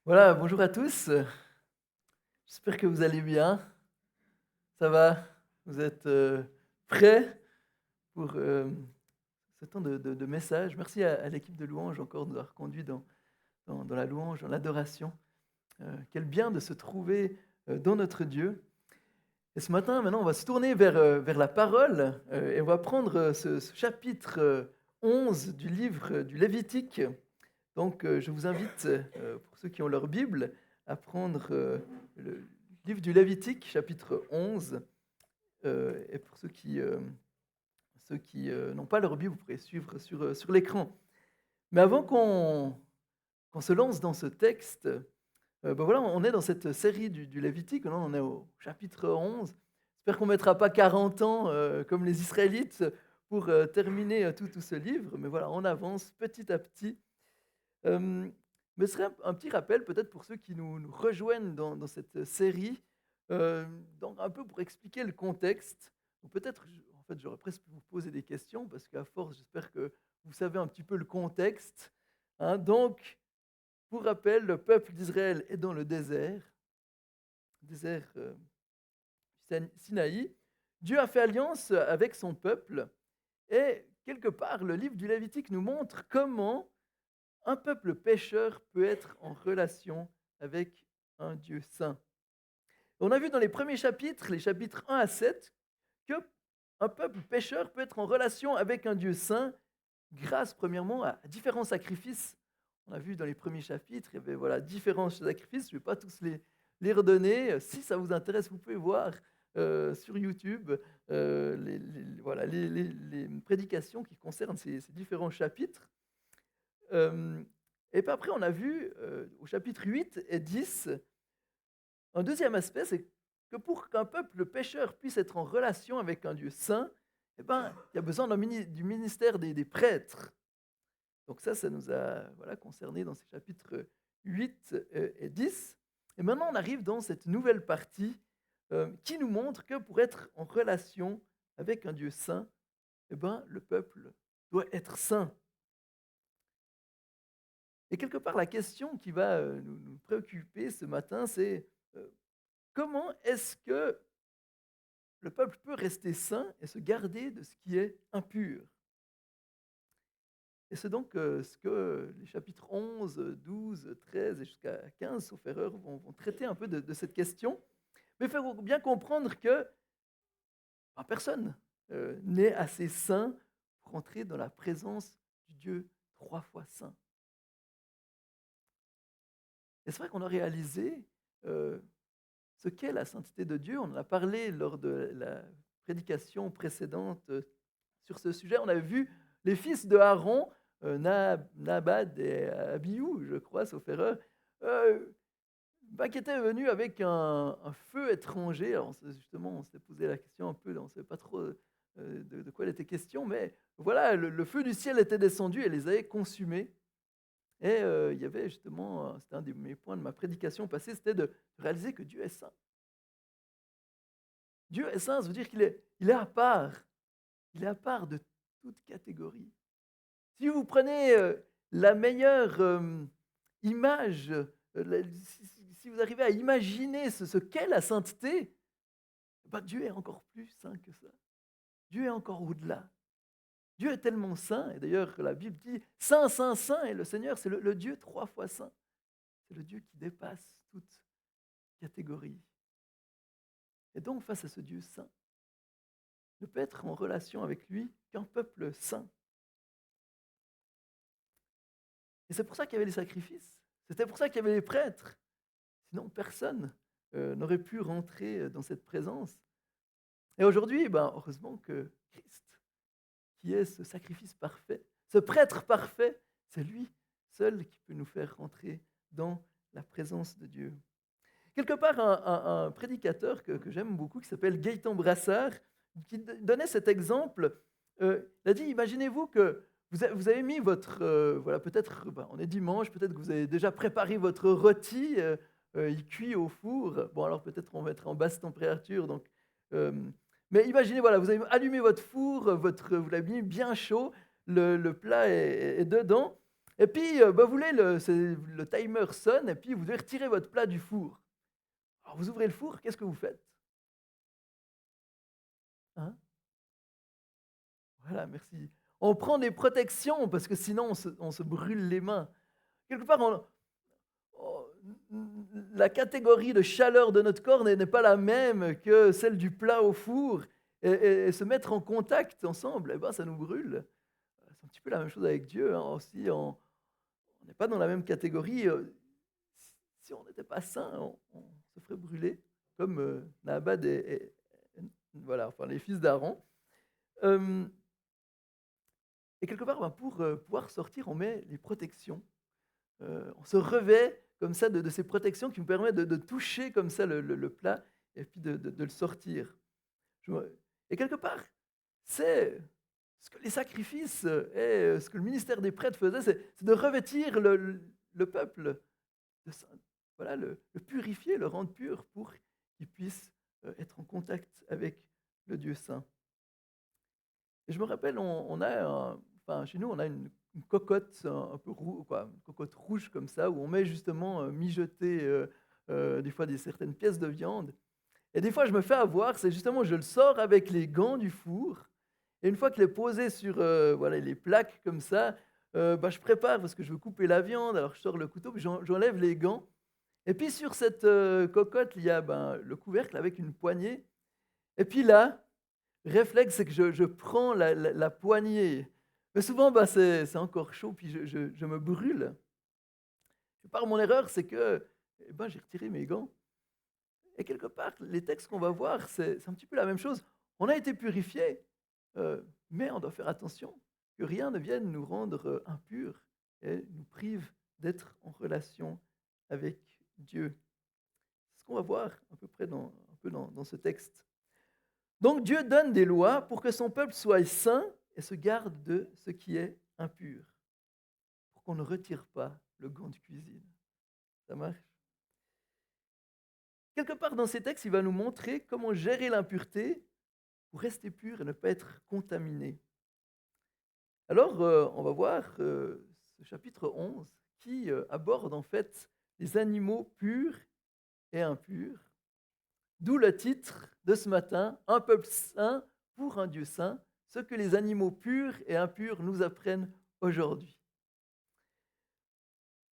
Voilà, bonjour à tous. J'espère que vous allez bien. Ça va? Vous êtes prêts pour ce temps de message? Merci à l'équipe de louange encore de nous avoir conduits dans la louange, dans l'adoration. Quel bien de se trouver dans notre Dieu. Et ce matin, maintenant, on va se tourner vers la parole et on va prendre ce chapitre 11 du livre du Lévitique. Donc, je vous invite, pour ceux qui ont leur Bible, à prendre le livre du Lévitique, chapitre 11. Et pour ceux qui n'ont pas leur Bible, vous pourrez suivre sur l'écran. Mais avant qu'on se lance dans ce texte, ben voilà, on est dans cette série du Lévitique. Maintenant, on est au chapitre 11. J'espère qu'on ne mettra pas 40 ans, comme les Israélites, pour terminer tout ce livre. Mais voilà, on avance petit à petit. Hem, mais ce serait un petit rappel peut-être pour ceux qui nous rejoignent dans cette série, donc un peu pour expliquer le contexte. Ou peut-être, en fait, j'aurais presque pu vous poser des questions parce qu'à force, j'espère que vous savez un petit peu le contexte, hein. Donc, pour rappel, le peuple d'Israël est dans le désert, du Sinaï. Dieu a fait alliance avec son peuple et quelque part, le livre du Lévitique nous montre comment un peuple pécheur peut être en relation avec un Dieu saint. On a vu dans les premiers chapitres, les chapitres 1 à 7, que un peuple pécheur peut être en relation avec un Dieu saint grâce, premièrement, à différents sacrifices. On a vu dans les premiers chapitres, il y avait voilà, différents sacrifices, je ne vais pas tous les redonner. Si ça vous intéresse, vous pouvez voir sur YouTube voilà, les prédications qui concernent ces différents chapitres. Hem Et puis après, on a vu, au chapitre 8 et 10, un deuxième aspect, c'est que pour qu'un peuple pécheur puisse être en relation avec un Dieu saint, eh ben, il y a besoin du ministère des prêtres. Donc ça nous a, voilà, concernés dans ces chapitres 8 et 10. Et maintenant, on arrive dans cette nouvelle partie, qui nous montre que pour être en relation avec un Dieu saint, eh ben, le peuple doit être saint. Et quelque part, la question qui va, nous préoccuper ce matin, c'est, comment est-ce que le peuple peut rester saint et se garder de ce qui est impur? Et c'est donc, ce que les chapitres 11, 12, 13 et jusqu'à 15, sauf erreur, vont traiter un peu de cette question. Mais il faut bien comprendre que, bah, personne, n'est assez saint pour entrer dans la présence du Dieu 3 fois saint. Et c'est vrai qu'on a réalisé, ce qu'est la sainteté de Dieu. On en a parlé lors de la prédication précédente, sur ce sujet. On avait vu les fils de Aaron, Nadab et Abihu, je crois, sauf erreur, heu, bah, qui étaient venus avec un feu étranger. Alors justement, on s'est posé la question un peu, on ne savait pas trop, de quoi il était question, mais voilà, le feu du ciel était descendu et les avait consumés. Et il y avait justement, c'était un de mes points de ma prédication passée, c'était de réaliser que Dieu est saint. Dieu est saint, ça veut dire qu'il est à part. Il est à part de toute catégorie. Si vous prenez, la meilleure, image, si vous arrivez à imaginer ce qu'est la sainteté, bah, Dieu est encore plus saint que ça. Dieu est encore au-delà. Dieu est tellement saint, et d'ailleurs la Bible dit: «Saint, saint, saint est le Seigneur», c'est le Dieu 3 fois saint. C'est le Dieu qui dépasse toute catégorie. Et donc face à ce Dieu saint, ne peut être en relation avec lui qu'un peuple saint. Et c'est pour ça qu'il y avait les sacrifices. C'était pour ça qu'il y avait les prêtres. Sinon, personne n'aurait pu rentrer dans cette présence. Et aujourd'hui, ben, heureusement que Christ, qui est ce sacrifice parfait, ce prêtre parfait, c'est lui seul qui peut nous faire rentrer dans la présence de Dieu. Quelque part, un prédicateur que j'aime beaucoup, qui s'appelle Gaëtan Brassard, qui donnait cet exemple. Il a dit, imaginez-vous que vous avez mis votre, voilà, peut-être, ben, on est dimanche, peut-être que vous avez déjà préparé votre rôti, il cuit au four. Bon, alors peut-être on va être en basse température, donc, mais imaginez, voilà, vous avez allumé votre four, vous l'avez mis bien chaud, le plat est dedans. Et puis, vous voulez, le timer sonne, et puis vous devez retirer votre plat du four. Alors vous ouvrez le four, qu'est-ce que vous faites? Hein? Voilà, merci. On prend des protections parce que sinon on se brûle les mains. Quelque part, on la catégorie de chaleur de notre corps n'est pas la même que celle du plat au four et se mettre en contact ensemble, eh ben, ça nous brûle. C'est un petit peu la même chose avec Dieu, hein, aussi, on n'est pas dans la même catégorie, si on n'était pas saint, on se ferait brûler comme, Nabad et voilà, enfin les fils d'Aaron. Hem Et quelque part, ben, pour, pouvoir sortir, on met les protections. On se revêt comme ça de ces protections qui nous permettent de toucher comme ça le plat et puis de le sortir. Je me Et quelque part, c'est ce que les sacrifices, et ce que le ministère des prêtres faisait, c'est de revêtir le peuple, de saint voilà, le purifier, le rendre pur pour qu'il puisse, être en contact avec le Dieu saint. Et je me rappelle, on a enfin, chez nous, on a une cocotte un peu quoi, une cocotte rouge comme ça, où on met justement, mijoter, des fois certaines pièces de viande. Et des fois, je me fais avoir, c'est justement, je le sors avec les gants du four, et une fois qu'il est posé sur, voilà, les plaques comme ça, je prépare parce que je veux couper la viande, alors je sors le couteau, puis j'enlève les gants. Et puis sur cette, cocotte, il y a, le couvercle avec une poignée. Et puis là, réflexe, c'est que je prends la poignée. Mais souvent, c'est encore chaud, puis je me brûle. Et par mon erreur, c'est que, j'ai retiré mes gants. Et quelque part, les textes qu'on va voir, c'est un petit peu la même chose. On a été purifiés, mais on doit faire attention que rien ne vienne nous rendre, impurs et nous prive d'être en relation avec Dieu. C'est ce qu'on va voir à peu près un peu dans ce texte. Donc Dieu donne des lois pour que son peuple soit saint et se garde de ce qui est impur, pour qu'on ne retire pas le gant de cuisine. Ça marche? Quelque part dans ces textes, il va nous montrer comment gérer l'impureté pour rester pur et ne pas être contaminé. Alors, on va voir ce chapitre 11 qui aborde en fait les animaux purs et impurs. D'où le titre de ce matin, Un peuple saint pour un Dieu saint, ce que les animaux purs et impurs nous apprennent aujourd'hui.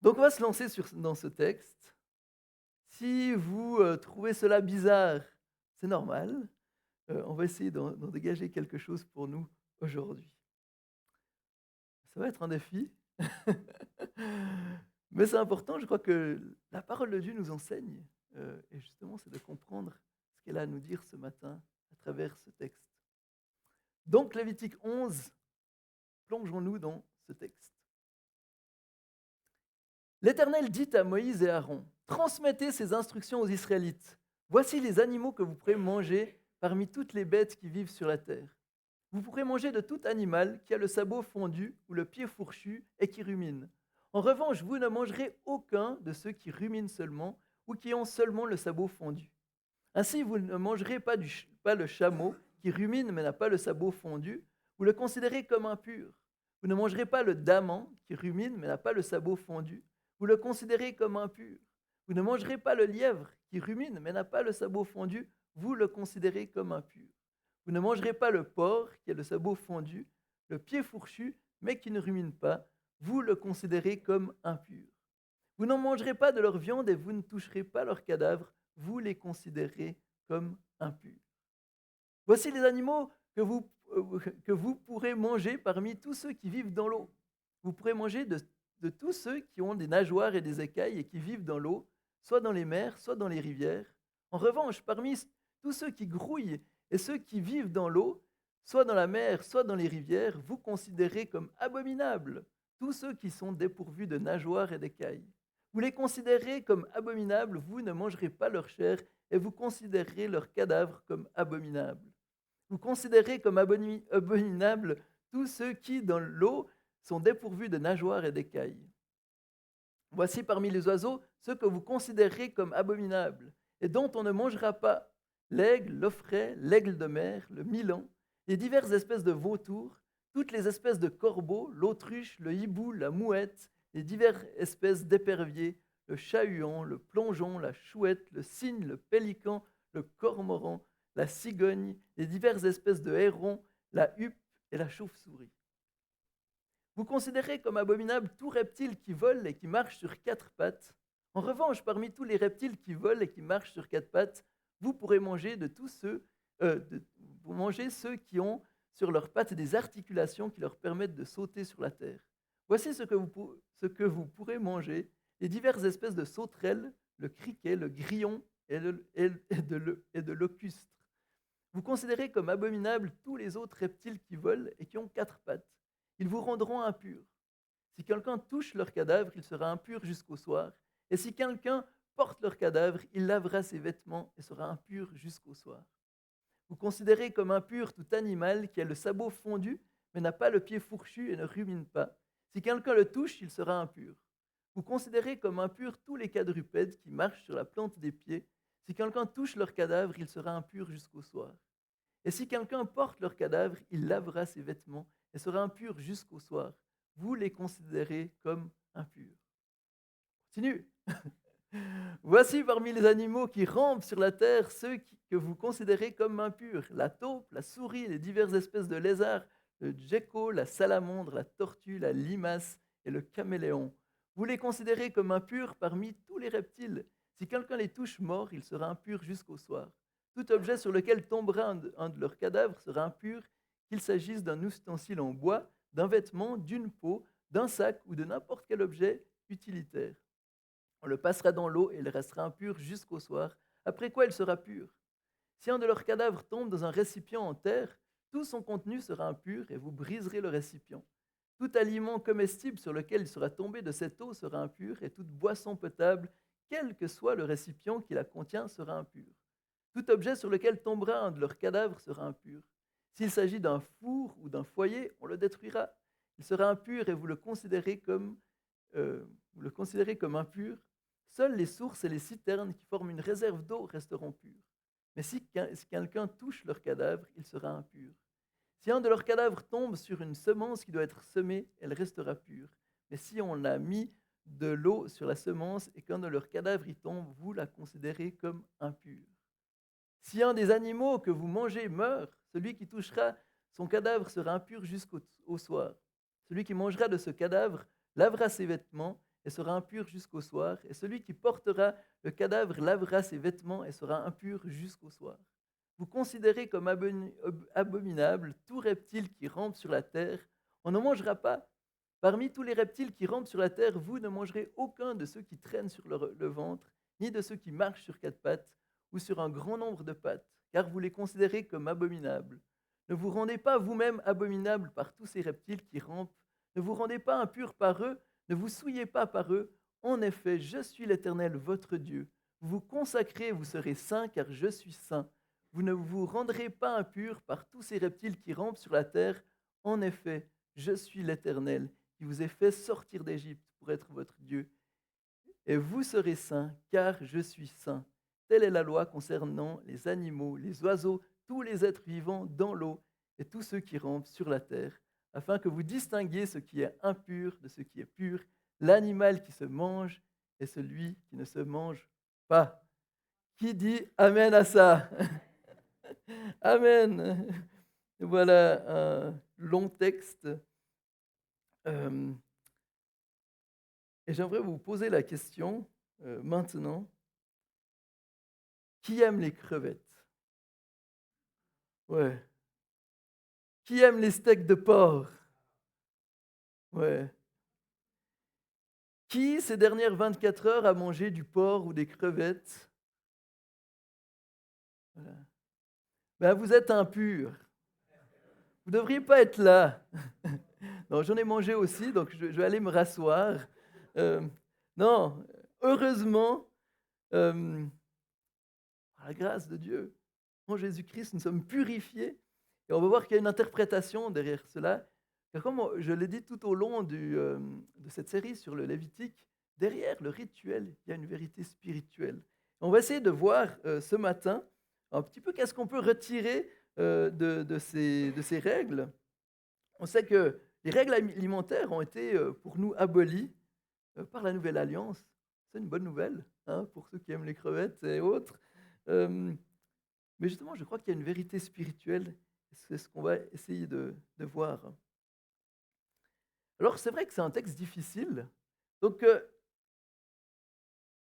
Donc on va se lancer dans ce texte. Si vous trouvez cela bizarre, c'est normal. On va essayer d'en dégager quelque chose pour nous aujourd'hui. Ça va être un défi, mais c'est important, je crois que la parole de Dieu nous enseigne, et justement c'est de comprendre ce qu'elle a à nous dire ce matin à travers ce texte. Donc Lévitique 11, plongeons-nous dans ce texte. L'Éternel dit à Moïse et Aaron, transmettez ces instructions aux Israélites. Voici les animaux que vous pourrez manger parmi toutes les bêtes qui vivent sur la terre. Vous pourrez manger de tout animal qui a le sabot fondu ou le pied fourchu et qui rumine. En revanche, vous ne mangerez aucun de ceux qui ruminent seulement ou qui ont seulement le sabot fondu. Ainsi, vous ne mangerez pas le chameau qui rumine mais n'a pas le sabot fondu, vous le considérez comme impur. Vous ne mangerez pas le daman qui rumine mais n'a pas le sabot fondu, vous le considérez comme impur. Vous ne mangerez pas le lièvre qui rumine mais n'a pas le sabot fondu, vous le considérez comme impur. Vous ne mangerez pas le porc qui a le sabot fondu, le pied fourchu mais qui ne rumine pas, vous le considérez comme impur. Vous n'en mangerez pas de leur viande et vous ne toucherez pas leurs cadavres, vous les considérez comme impurs. Voici les animaux que vous pourrez manger parmi tous ceux qui vivent dans l'eau. Vous pourrez manger de tous ceux qui ont des nageoires et des écailles et qui vivent dans l'eau, soit dans les mers, soit dans les rivières. En revanche, parmi tous ceux qui grouillent et ceux qui vivent dans l'eau, soit dans la mer, soit dans les rivières, vous considérez comme abominables tous ceux qui sont dépourvus de nageoires et d'écailles. Vous les considérez comme abominables, vous ne mangerez pas leur chair et vous considérez leurs cadavres comme abominables. Vous considérez comme abominables tous ceux qui, dans l'eau, sont dépourvus de nageoires et d'écailles. Voici parmi les oiseaux ceux que vous considérez comme abominables et dont on ne mangera pas: l'aigle, l'ofret, l'aigle de mer, le milan, les diverses espèces de vautours, toutes les espèces de corbeaux, l'autruche, le hibou, la mouette, les diverses espèces d'éperviers, le chat-huant, le plongeon, la chouette, le cygne, le pélican, le cormoran, la cigogne, les diverses espèces de hérons, la huppe et la chauve-souris. Vous considérez comme abominable tout reptile qui vole et qui marche sur quatre pattes. En revanche, parmi tous les reptiles qui volent et qui marchent sur quatre pattes, vous pourrez manger de tous ceux, vous mangez ceux qui ont sur leurs pattes des articulations qui leur permettent de sauter sur la terre. Voici ce que vous pourrez manger, les diverses espèces de sauterelles, le criquet, le grillon et de locustres. Vous considérez comme abominables tous les autres reptiles qui volent et qui ont quatre pattes. Ils vous rendront impurs. Si quelqu'un touche leur cadavre, il sera impur jusqu'au soir. Et si quelqu'un porte leur cadavre, il lavera ses vêtements et sera impur jusqu'au soir. Vous considérez comme impur tout animal qui a le sabot fondu, mais n'a pas le pied fourchu et ne rumine pas. Si quelqu'un le touche, il sera impur. Vous considérez comme impurs tous les quadrupèdes qui marchent sur la plante des pieds. Si quelqu'un touche leur cadavre, il sera impur jusqu'au soir. Et si quelqu'un porte leur cadavre, il lavera ses vêtements et sera impur jusqu'au soir. Vous les considérez comme impurs. Continue. Voici parmi les animaux qui rampent sur la terre que vous considérez comme impurs: la taupe, la souris, les diverses espèces de lézards, le gecko, la salamandre, la tortue, la limace et le caméléon. Vous les considérez comme impurs parmi tous les reptiles. Si quelqu'un les touche morts, il sera impur jusqu'au soir. Tout objet sur lequel tombera un de leurs cadavres sera impur, qu'il s'agisse d'un ustensile en bois, d'un vêtement, d'une peau, d'un sac ou de n'importe quel objet utilitaire. On le passera dans l'eau et il restera impur jusqu'au soir, après quoi il sera pur. Si un de leurs cadavres tombe dans un récipient en terre, tout son contenu sera impur et vous briserez le récipient. Tout aliment comestible sur lequel il sera tombé de cette eau sera impur, et toute boisson potable, quel que soit le récipient qui la contient, sera impur. Tout objet sur lequel tombera un de leurs cadavres sera impur. S'il s'agit d'un four ou d'un foyer, on le détruira. Il sera impur et vous le considérez comme impur. Seules les sources et les citernes qui forment une réserve d'eau resteront pures. Mais si quelqu'un touche leur cadavre, il sera impur. Si un de leurs cadavres tombe sur une semence qui doit être semée, elle restera pure. Mais si on a mis de l'eau sur la semence et qu'un de leurs cadavres y tombe, vous la considérez comme impure. Si un des animaux que vous mangez meurt, celui qui touchera son cadavre sera impur jusqu'au soir. Celui qui mangera de ce cadavre lavera ses vêtements et sera impur jusqu'au soir. Et celui qui portera le cadavre lavera ses vêtements et sera impur jusqu'au soir. Vous considérez comme abominable tout reptile qui rampe sur la terre. On ne mangera pas. Parmi tous les reptiles qui rampent sur la terre, vous ne mangerez aucun de ceux qui traînent sur le ventre, ni de ceux qui marchent sur quatre pattes ou sur un grand nombre de pattes, car vous les considérez comme abominables. Ne vous rendez pas vous-même abominables par tous ces reptiles qui rampent. Ne vous rendez pas impurs par eux, ne vous souillez pas par eux. En effet, je suis l'Éternel, votre Dieu. Vous vous consacrez, vous serez saints, car je suis saint. Vous ne vous rendrez pas impurs par tous ces reptiles qui rampent sur la terre. En effet, je suis l'Éternel, qui vous ai fait sortir d'Égypte pour être votre Dieu. Et vous serez saints, car je suis saint. Telle est la loi concernant les animaux, les oiseaux, tous les êtres vivants dans l'eau et tous ceux qui rampent sur la terre, afin que vous distinguiez ce qui est impur de ce qui est pur, l'animal qui se mange et celui qui ne se mange pas. Qui dit Amen à ça? Amen. Voilà un long texte. Et j'aimerais vous poser la question maintenant. Qui aime les crevettes? Ouais. Qui aime les steaks de porc? Ouais. Qui, ces dernières 24 heures, a mangé du porc ou des crevettes? Voilà. Ben, vous êtes impurs. Vous ne devriez pas être là. Non, j'en ai mangé aussi, donc je vais aller me rasseoir. Non, heureusement, par la grâce de Dieu, en Jésus-Christ, nous sommes purifiés. Et on va voir qu'il y a une interprétation derrière cela. Car comme je l'ai dit tout au long de cette série sur le Lévitique, derrière le rituel, il y a une vérité spirituelle. On va essayer de voir ce matin un petit peu qu'est-ce qu'on peut retirer de ces règles. On sait que les règles alimentaires ont été pour nous abolies par la Nouvelle Alliance. C'est une bonne nouvelle hein, pour ceux qui aiment les crevettes et autres. Euh, mais justement, je crois qu'il y a une vérité spirituelle. C'est ce qu'on va essayer de voir. Alors, c'est vrai que c'est un texte difficile. Donc,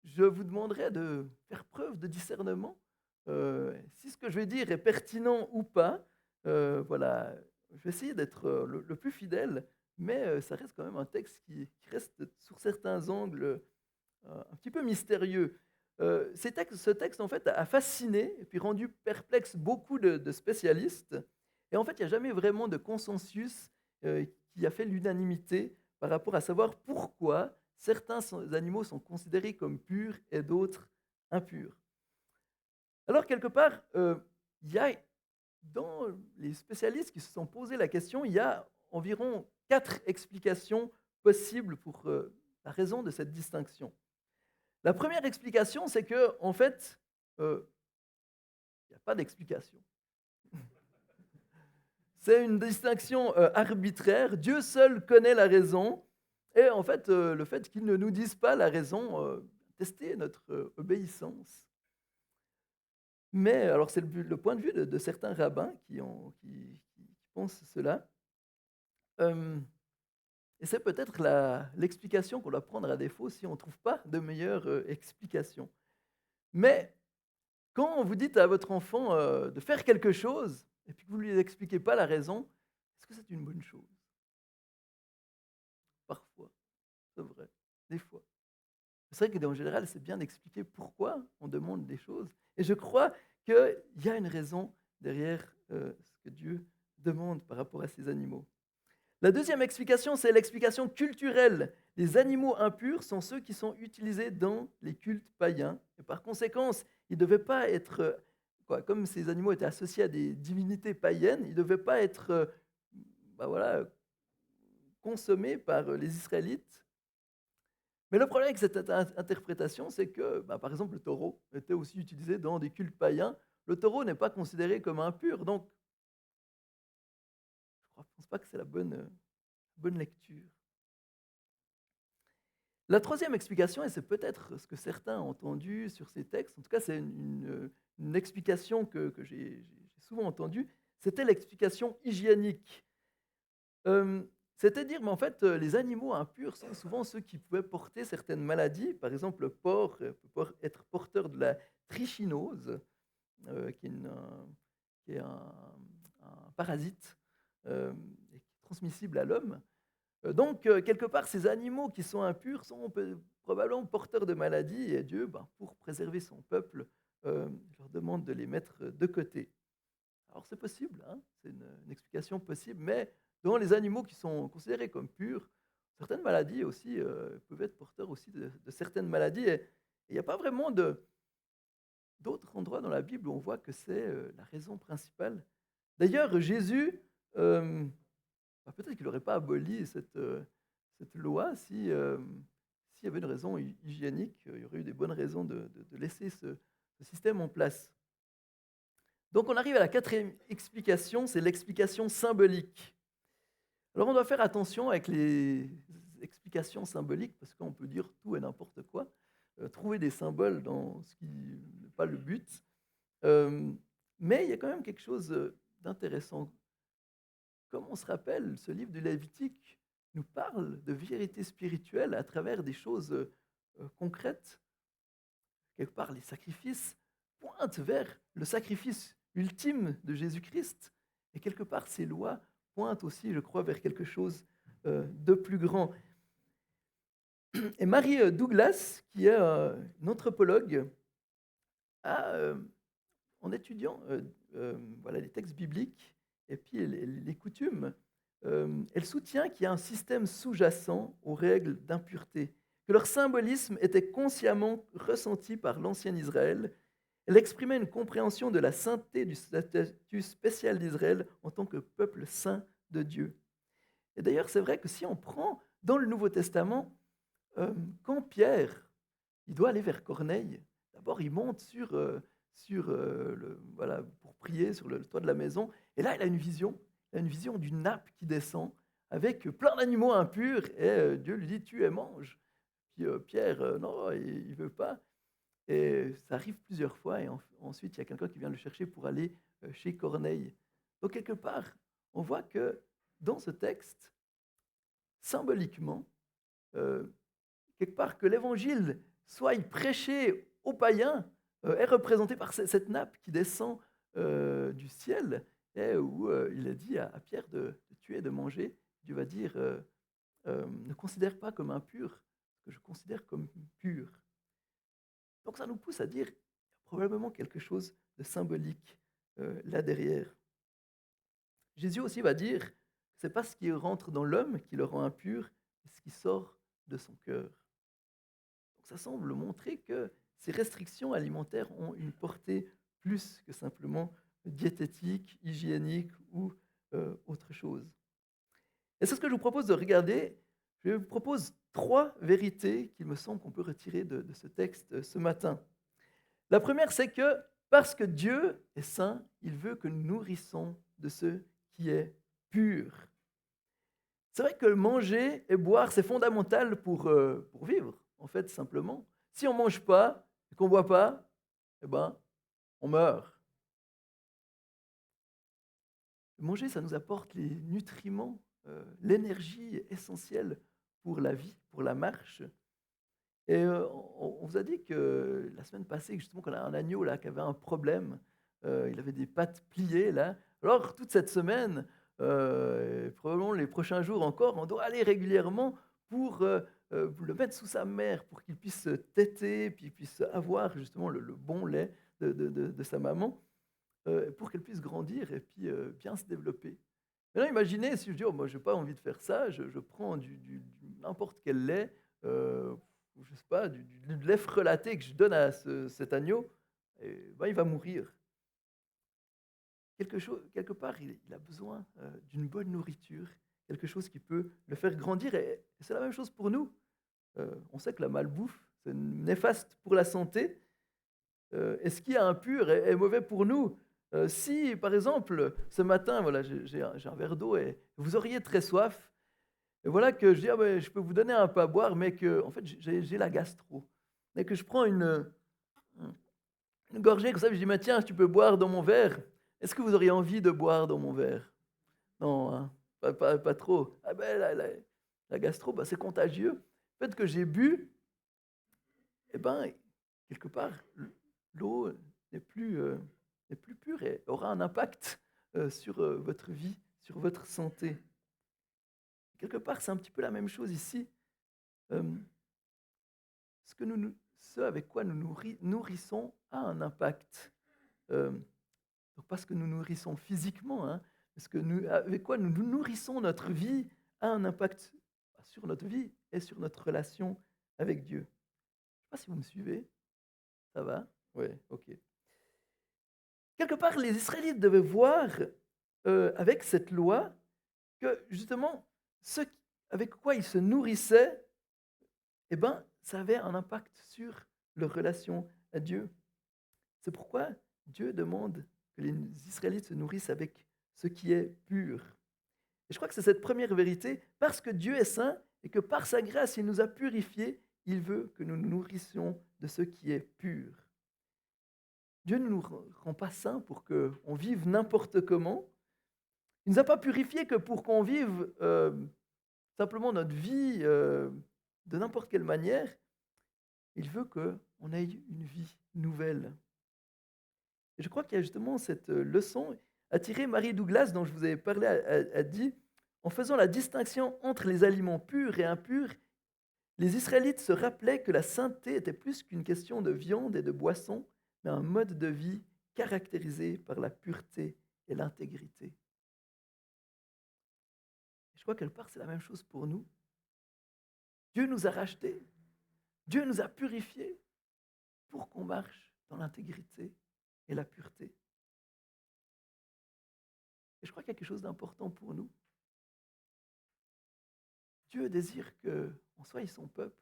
je vous demanderai de faire preuve de discernement. Si ce que je vais dire est pertinent ou pas, voilà, je vais essayer d'être le plus fidèle, mais ça reste quand même un texte qui reste sur certains angles un petit peu mystérieux. Ce texte, en fait, a fasciné et puis rendu perplexe beaucoup de spécialistes. Et en fait, il n'y a jamais vraiment de consensus qui a fait l'unanimité par rapport à savoir pourquoi animaux sont considérés comme purs et d'autres impurs. Alors, quelque part, il y a, dans les spécialistes qui se sont posés la question, il y a environ 4 explications possibles pour la raison de cette distinction. La première explication, c'est que, en fait, il n'y a pas d'explication. C'est une distinction arbitraire. Dieu seul connaît la raison. Et en fait, le fait qu'ils ne nous disent pas la raison, tester notre obéissance. Mais alors, c'est le point de vue de certains rabbins qui pensent cela. Et c'est peut-être l'explication qu'on doit prendre à défaut si on ne trouve pas de meilleure explication. Mais quand vous dites à votre enfant de faire quelque chose et puis que vous ne lui expliquez pas la raison, est-ce que c'est une bonne chose? Parfois, c'est vrai, des fois. C'est vrai qu'en général, c'est bien d'expliquer pourquoi on demande des choses. Et je crois qu'il y a une raison derrière ce que Dieu demande par rapport à ces animaux. La deuxième explication, c'est l'explication culturelle. Les animaux impurs sont ceux qui sont utilisés dans les cultes païens. Et par conséquent, ils ne devaient pas être, comme ces animaux étaient associés à des divinités païennes, ils ne devaient pas être voilà, consommés par les Israélites. Mais le problème avec cette interprétation, c'est que, par exemple, le taureau était aussi utilisé dans des cultes païens. Le taureau n'est pas considéré comme impur, donc je ne pense pas que c'est la bonne lecture. La troisième explication, et c'est peut-être ce que certains ont entendu sur ces textes, en tout cas c'est une explication que j'ai souvent entendue, c'était l'explication hygiénique. C'est-à-dire, mais en fait, les animaux impurs sont souvent ceux qui pouvaient porter certaines maladies. Par exemple, le porc peut être porteur de la trichinose, qui est, un parasite transmissible à l'homme. Donc, quelque part, ces animaux qui sont impurs sont probablement porteurs de maladies, et Dieu, pour préserver son peuple, leur demande de les mettre de côté. Alors, c'est possible, hein, c'est une explication possible, mais dans les animaux qui sont considérés comme purs, certaines maladies aussi peuvent être porteurs aussi de certaines maladies, et il n'y a pas vraiment d'autres endroits dans la Bible où on voit que c'est la raison principale. D'ailleurs, Jésus, peut-être qu'il n'aurait pas aboli cette loi s'il y avait une raison hygiénique, il y aurait eu des bonnes raisons de laisser ce système en place. Donc on arrive à la quatrième explication, c'est l'explication symbolique. Alors on doit faire attention avec les explications symboliques, parce qu'on peut dire tout et n'importe quoi, trouver des symboles dans ce qui n'est pas le but. Mais il y a quand même quelque chose d'intéressant. Comme on se rappelle, ce livre de Lévitique nous parle de vérité spirituelle à travers des choses concrètes. Quelque part, les sacrifices pointent vers le sacrifice ultime de Jésus-Christ. Et quelque part, ces lois pointent aussi, je crois, vers quelque chose de plus grand. Et Mary Douglas, qui est une anthropologue, a, en étudiant voilà, les textes bibliques et puis les coutumes, elle soutient qu'il y a un système sous-jacent aux règles d'impureté, que leur symbolisme était consciemment ressenti par l'ancien Israël. Elle exprimait une compréhension de la sainteté du statut spécial d'Israël en tant que peuple saint de Dieu. Et d'ailleurs, c'est vrai que si on prend dans le Nouveau Testament, quand Pierre il doit aller vers Corneille, d'abord il monte voilà, pour prier sur le toit de la maison, et là il a une vision, Il a une vision d'une nappe qui descend avec plein d'animaux impurs et Dieu lui dit: «Tu et mange». Puis, Pierre, non, il veut pas et ça arrive plusieurs fois et ensuite il y a quelqu'un qui vient le chercher pour aller, chez Corneille. Donc quelque part, on voit que dans ce texte, symboliquement, heu, quelque part que l'évangile soit prêché aux païens, est représenté par cette nappe qui descend, du ciel et où, il est dit à Pierre de tuer, de manger. Dieu va dire, «Ne considère pas comme impur ce que je considère comme pur». Donc ça nous pousse à dire, il y a probablement quelque chose de symbolique, là derrière. Jésus aussi va dire, c'est pas ce qui rentre dans l'homme qui le rend impur, mais ce qui sort de son cœur. Donc ça semble montrer que ces restrictions alimentaires ont une portée plus que simplement diététique, hygiénique ou autre chose. Et c'est ce que je vous propose de regarder. Je vous propose 3 vérités qu'il me semble qu'on peut retirer de ce texte ce matin. La première, c'est que parce que Dieu est saint, il veut que nous nourrissons de ce qui est pur. C'est vrai que manger et boire, c'est fondamental pour vivre, en fait, simplement. Si on ne mange pas et qu'on ne boit pas, eh ben, on meurt. Manger, ça nous apporte les nutriments, l'énergie essentielle pour la vie, pour la marche. Et on vous a dit que la semaine passée, justement, qu'on a un agneau là qui avait un problème, il avait des pattes pliées là. Alors toute cette semaine, probablement les prochains jours encore, on doit aller régulièrement pour, le mettre sous sa mère, pour qu'il puisse téter, puis puisse avoir justement le bon lait de sa maman, pour qu'elle puisse grandir et puis, bien se développer. Maintenant imaginez si je dis: «Oh moi j'ai pas envie de faire ça, je prends du n'importe quel lait, je sais pas, du lait frelaté que je donne à cet agneau et ben, il va mourir. Quelque part, il a besoin, d'une bonne nourriture, quelque chose qui peut le faire grandir et c'est la même chose pour nous. On sait que la malbouffe, c'est néfaste pour la santé, et ce qui est impur est mauvais pour nous. Si, par exemple, ce matin, voilà, j'ai un verre d'eau et vous auriez très soif et voilà que je dis: «Ah ouais, je peux vous donner un peu à boire», mais que en fait, j'ai la gastro et que je prends une gorgée comme ça, puis je dis: «Mais tiens, tu peux boire dans mon verre». Est-ce que vous auriez envie de boire dans mon verre? Non, hein, pas trop. Ah ben, la gastro, bah, c'est contagieux. Le fait que j'ai bu, eh ben, quelque part, l'eau n'est plus pure et aura un impact, sur, votre vie, sur votre santé. Quelque part, c'est un petit peu la même chose ici. Hem, ce avec quoi nous nourrissons a un impact. Hem, donc pas ce que nous nourrissons physiquement, hein, mais ce que avec quoi nous nourrissons notre vie a un impact sur notre vie et sur notre relation avec Dieu. Je ne sais pas si vous me suivez? Ça va? Ouais, OK. Quelque part, les Israélites devaient voir, avec cette loi, que justement, ce qui avec quoi ils se nourrissaient, eh ben, ça avait un impact sur leur relation à Dieu. C'est pourquoi Dieu demande que les Israélites se nourrissent avec ce qui est pur. Et je crois que c'est cette première vérité, parce que Dieu est saint et que par sa grâce, il nous a purifiés, il veut que nous nous nourrissions de ce qui est pur. Dieu ne nous rend pas saints pour qu'on vive n'importe comment. Il ne nous a pas purifiés que pour qu'on vive simplement notre vie de n'importe quelle manière. Il veut qu'on ait une vie nouvelle. Et je crois qu'il y a justement cette leçon à tirer. Marie Douglas, dont je vous avais parlé, a dit, en faisant la distinction entre les aliments purs et impurs, les Israélites se rappelaient que la sainteté était plus qu'une question de viande et de boisson, mais un mode de vie caractérisé par la pureté et l'intégrité. Je crois quelque part, c'est la même chose pour nous. Dieu nous a rachetés, Dieu nous a purifiés pour qu'on marche dans l'intégrité et la pureté. Et je crois qu'il y a quelque chose d'important pour nous. Dieu désire qu'on soit son peuple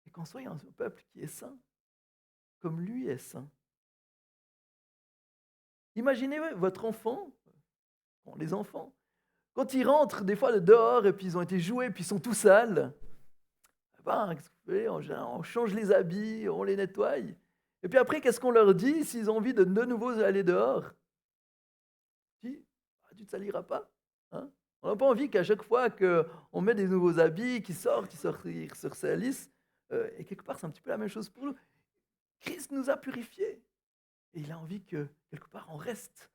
et qu'on soit un peuple qui est saint, comme lui est saint. Imaginez votre enfant Bon, les enfants, quand ils rentrent des fois de dehors et puis ils ont été joués, puis ils sont tout sales, eh ben, qu'est-ce qu'on fait? On change les habits, on les nettoie. Et puis après, qu'est-ce qu'on leur dit s'ils ont envie de nouveau aller dehors? On dit: «Ah, tu ne te saliras pas, hein?» On n'a pas envie qu'à chaque fois qu'on met des nouveaux habits, ils se salissent, et quelque part, c'est un petit peu la même chose pour nous. Christ nous a purifiés et il a envie que, quelque part, on reste,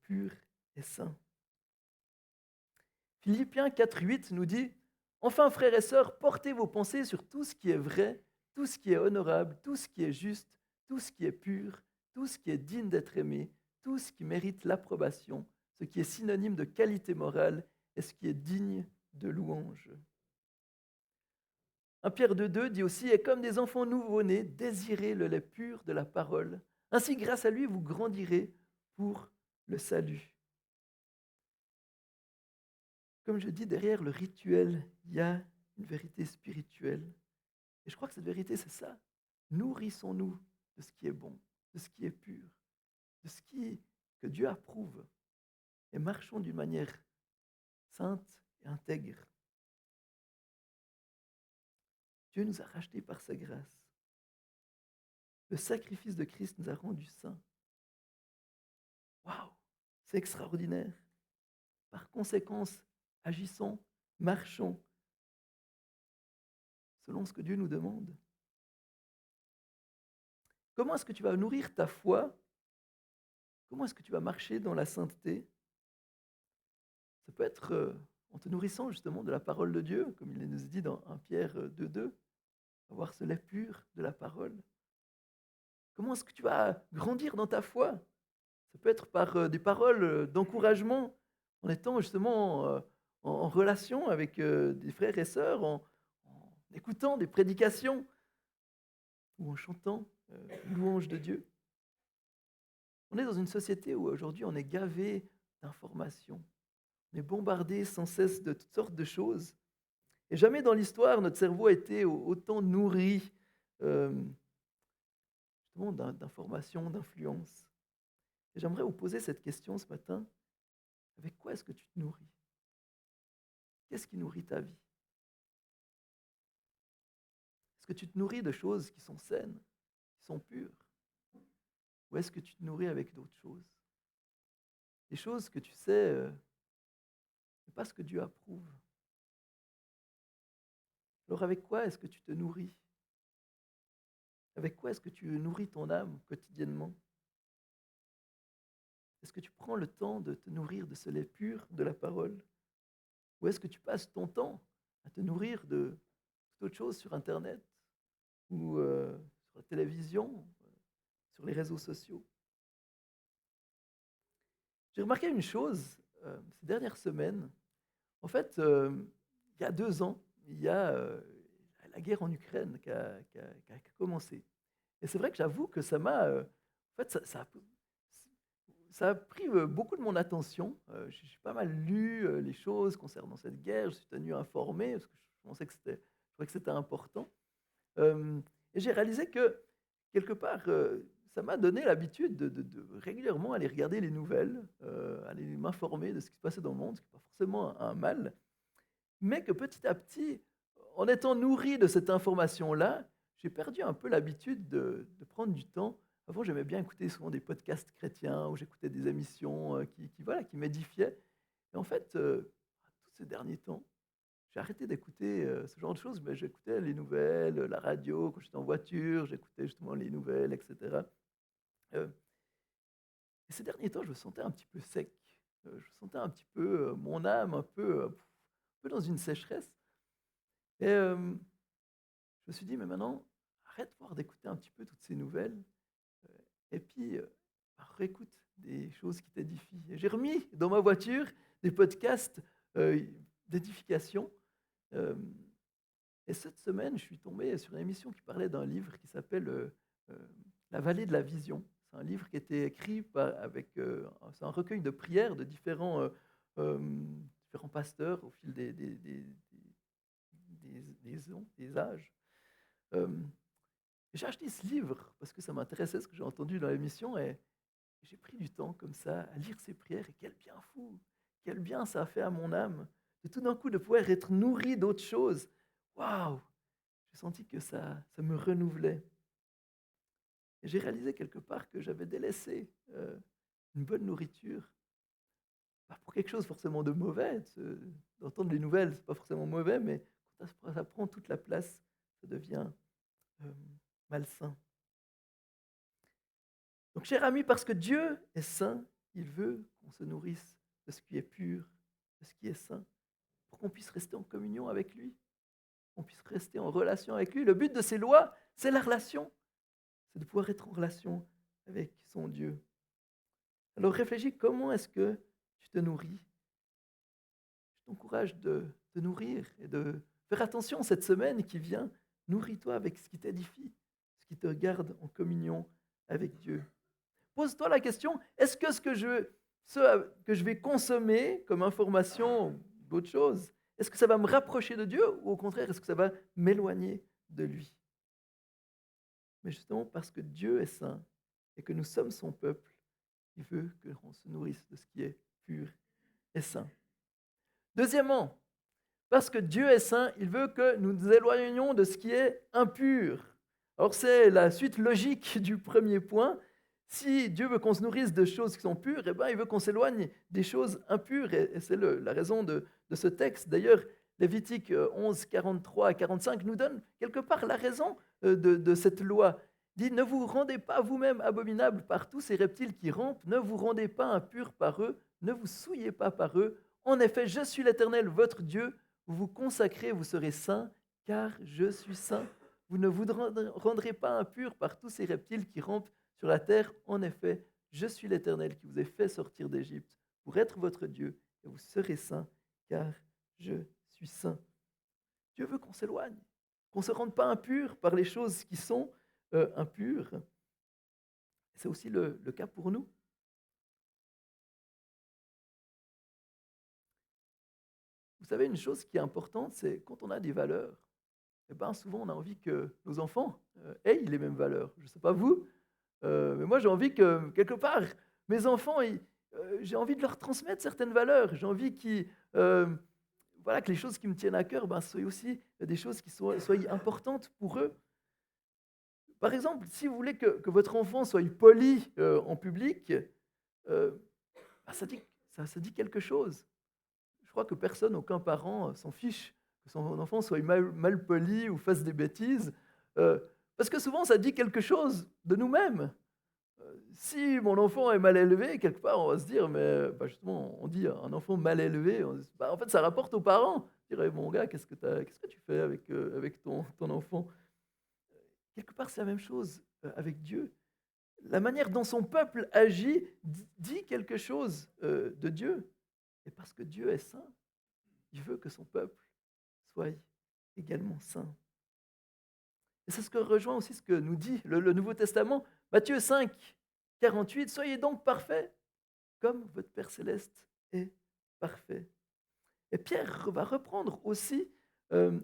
pur et saint. Philippiens 4:8 nous dit: «Enfin, frères et sœurs, portez vos pensées sur tout ce qui est vrai, tout ce qui est honorable, tout ce qui est juste, tout ce qui est pur, tout ce qui est digne d'être aimé, tout ce qui mérite l'approbation, ce qui est synonyme de qualité morale et ce qui est digne de louange.» 1 Pierre 2:2 dit aussi: «Et comme des enfants nouveau-nés, désirez le lait pur de la parole. Ainsi, grâce à lui, vous grandirez pour le salut.» Comme je dis, derrière le rituel, il y a une vérité spirituelle. Et je crois que cette vérité, c'est ça. Nourrissons-nous de ce qui est bon, de ce qui est pur, de ce que Dieu approuve. Et marchons d'une manière sainte et intègre. Dieu nous a rachetés par sa grâce. Le sacrifice de Christ nous a rendus saints. Waouh, c'est extraordinaire. Par conséquence, agissons, marchons selon ce que Dieu nous demande. Comment est-ce que tu vas nourrir ta foi? Comment est-ce que tu vas marcher dans la sainteté? Ça peut être en te nourrissant justement de la parole de Dieu, comme il nous dit dans 1 Pierre 2:2, avoir ce lait pur de la parole. Comment est-ce que tu vas grandir dans ta foi? Ça peut être par des paroles d'encouragement, en étant justement en relation avec des frères et sœurs, en écoutant des prédications ou en chantant louange de Dieu. On est dans une société où aujourd'hui on est gavé d'informations. On est bombardé sans cesse de toutes sortes de choses. Et jamais dans l'histoire, notre cerveau a été autant nourri euh, justement d'informations, d'influences. Et j'aimerais vous poser cette question ce matin. Avec quoi est-ce que tu te nourris? Qu'est-ce qui nourrit ta vie? Est-ce que tu te nourris de choses qui sont saines, qui sont pures? Ou est-ce que tu te nourris avec d'autres choses? Des choses que tu sais, c'est pas ce que Dieu approuve. Alors avec quoi est-ce que tu te nourris? Avec quoi est-ce que tu nourris ton âme quotidiennement? Est-ce que tu prends le temps de te nourrir de ce lait pur de la parole? Ou est-ce que tu passes ton temps à te nourrir de toute autre chose sur Internet ou sur la télévision, sur les réseaux sociaux? J'ai remarqué une chose ces dernières semaines. En fait, il y a 2 ans, il y a la guerre en Ukraine qui a commencé. Et c'est vrai que j'avoue que ça m'a, en fait, ça a pris beaucoup de mon attention. J'ai pas mal lu les choses concernant cette guerre. Je suis tenu informé parce que je trouvais que c'était important. Et j'ai réalisé que, quelque part, ça m'a donné l'habitude de régulièrement aller regarder les nouvelles, aller m'informer de ce qui se passait dans le monde, ce qui n'est pas forcément un mal, mais que petit à petit, en étant nourri de cette information-là, j'ai perdu un peu l'habitude de prendre du temps. Avant, j'aimais bien écouter souvent des podcasts chrétiens où j'écoutais des émissions voilà, qui m'édifiaient. Et en fait, tous ces derniers temps, j'ai arrêté d'écouter ce genre de choses, mais j'écoutais les nouvelles, la radio, quand j'étais en voiture, j'écoutais justement les nouvelles, etc. Euh, et ces derniers temps, je me sentais un petit peu sec. Je sentais un petit peu mon âme un peu dans une sécheresse. Et je me suis dit, mais maintenant, arrête voir d'écouter un petit peu toutes ces nouvelles. Et puis, réécoute des choses qui t'édifient. Et j'ai remis dans ma voiture des podcasts d'édification. Euh, et cette semaine, je suis tombé sur une émission qui parlait d'un livre qui s'appelle La vallée de la vision. C'est un livre qui a été écrit c'est un recueil de prières de euh, différents pasteurs au fil des âges. Euh, j'ai acheté ce livre parce que ça m'intéressait ce que j'ai entendu dans l'émission et J'ai pris du temps comme ça à lire ces prières et quel bien fou, quel bien ça a fait à mon âme, de tout d'un coup de pouvoir être nourri d'autres choses. Waouh! J'ai senti que ça me renouvelait. Et j'ai réalisé quelque part que j'avais délaissé une bonne nourriture, pas pour quelque chose forcément de mauvais. D'entendre les nouvelles, c'est pas forcément mauvais, mais quand ça prend toute la place, ça devient euh, malsain. Donc, cher ami, parce que Dieu est saint, il veut qu'on se nourrisse de ce qui est pur, de ce qui est saint, pour qu'on puisse rester en communion avec lui, qu'on puisse rester en relation avec lui. Le but de ces lois, c'est la relation, c'est de pouvoir être en relation avec son Dieu. Alors réfléchis, comment est-ce que tu te nourris? Je t'encourage de te nourrir et de faire attention cette semaine qui vient. Nourris-toi avec ce qui t'édifie, ce qui te garde en communion avec Dieu. Pose-toi la question, est-ce que que je vais consommer comme information ou d'autres choses, est-ce que ça va me rapprocher de Dieu ou au contraire, est-ce que ça va m'éloigner de lui? Mais justement parce que Dieu est saint et que nous sommes son peuple, il veut que l'on se nourrisse de ce qui est pur et saint. Deuxièmement, parce que Dieu est saint, il veut que nous nous éloignions de ce qui est impur. Alors c'est la suite logique du premier point. Si Dieu veut qu'on se nourrisse de choses qui sont pures, eh ben, il veut qu'on s'éloigne des choses impures. Et c'est la raison de ce texte. D'ailleurs, Lévitique 11, 43 à 45 nous donne quelque part la raison de cette loi. Il dit, ne vous rendez pas vous-même abominables par tous ces reptiles qui rampent, ne vous rendez pas impurs par eux, ne vous souillez pas par eux. En effet, je suis l'Éternel, votre Dieu. Vous vous consacrez, vous serez saints, car je suis saint. Vous ne vous rendrez pas impurs par tous ces reptiles qui rampent sur la terre. En effet, je suis l'Éternel qui vous ai fait sortir d'Égypte pour être votre Dieu, et vous serez saints, car je suis saint. Dieu veut qu'on s'éloigne, qu'on ne se rende pas impur par les choses qui sont impures. C'est aussi le cas pour nous. Vous savez, une chose qui est importante, c'est quand on a des valeurs, eh ben, souvent on a envie que nos enfants aient les mêmes valeurs. Je ne sais pas vous, mais moi j'ai envie que, quelque part, mes enfants, j'ai envie de leur transmettre certaines valeurs. J'ai envie euh, voilà, que les choses qui me tiennent à cœur ben, soient aussi des choses qui soient importantes pour eux. Par exemple, si vous voulez que votre enfant soit poli en public, ben, ça dit quelque chose. Je crois que personne, aucun parent s'en fiche que son enfant soit mal poli ou fasse des bêtises, parce que souvent ça dit quelque chose de nous-mêmes. Si mon enfant est mal élevé, quelque part on va se dire, mais bah, justement on dit un enfant mal élevé, en fait ça rapporte aux parents. On dirait, mon gars, qu'est-ce que tu fais avec ton enfant? Quelque part c'est la même chose avec Dieu. La manière dont son peuple agit dit quelque chose de Dieu. Et parce que Dieu est saint, il veut que son peuple soit également saint. Et c'est ce que rejoint aussi ce que nous dit le Nouveau Testament. Matthieu 5, 48, soyez donc parfaits, comme votre Père céleste est parfait. Et Pierre va reprendre aussi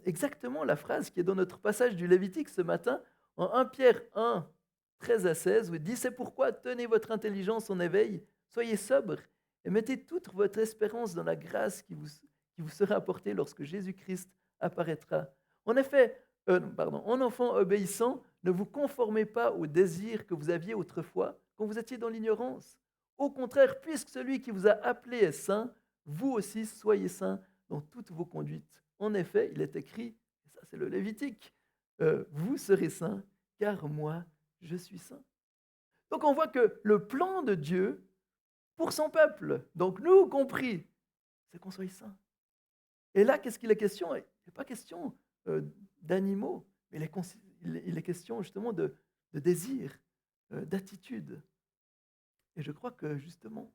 exactement la phrase qui est dans notre passage du Lévitique ce matin, en 1 Pierre 1, 13 à 16, où il dit, c'est pourquoi tenez votre intelligence en éveil, soyez sobres et mettez toute votre espérance dans la grâce qui vous sera apportée lorsque Jésus-Christ apparaîtra. En effet, en enfant obéissant, ne vous conformez pas aux désirs que vous aviez autrefois quand vous étiez dans l'ignorance. Au contraire, puisque celui qui vous a appelé est saint, vous aussi soyez saints dans toutes vos conduites. En effet, il est écrit, et ça c'est le Lévitique, vous serez saints, car moi je suis saint. Donc on voit que le plan de Dieu pour son peuple, donc nous compris, c'est qu'on soit saints. Et là, qu'est-ce qu'il est question? Il n'est pas question d'animaux, mais il est question justement de désir, d'attitude. Et je crois que justement,